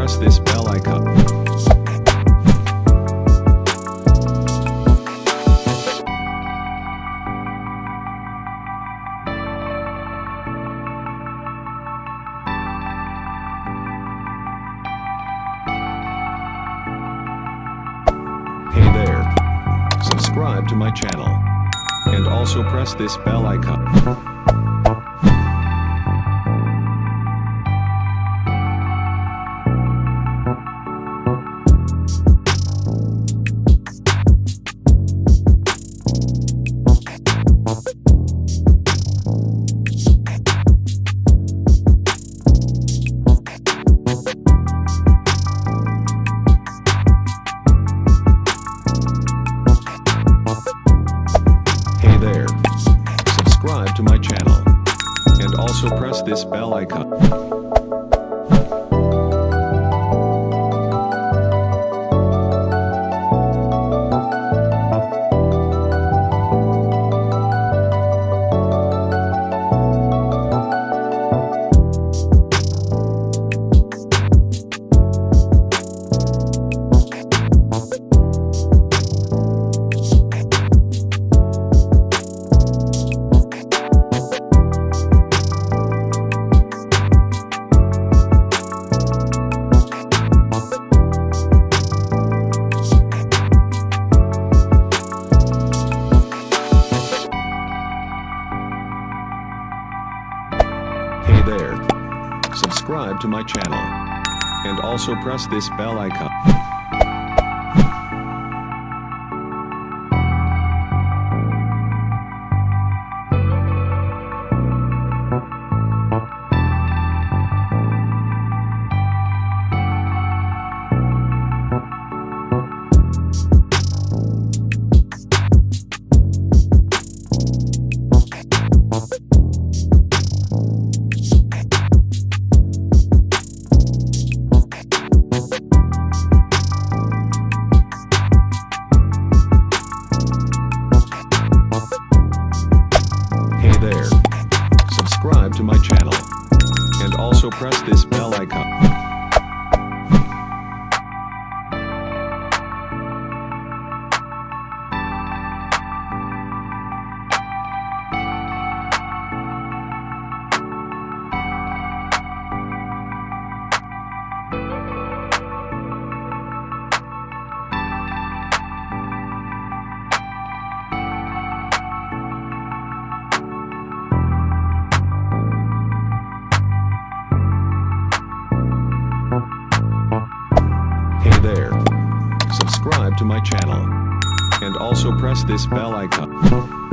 press this bell icon. Hey there. Subscribe to my channel. And also press this bell icon. Hey there. Subscribe to my channel. And also press this bell icon. Hey there. Subscribe to my channel. And also press this bell icon. Hey there. Subscribe to my channel. And also press this bell icon. Hey there. Subscribe to my channel. And also press this bell icon.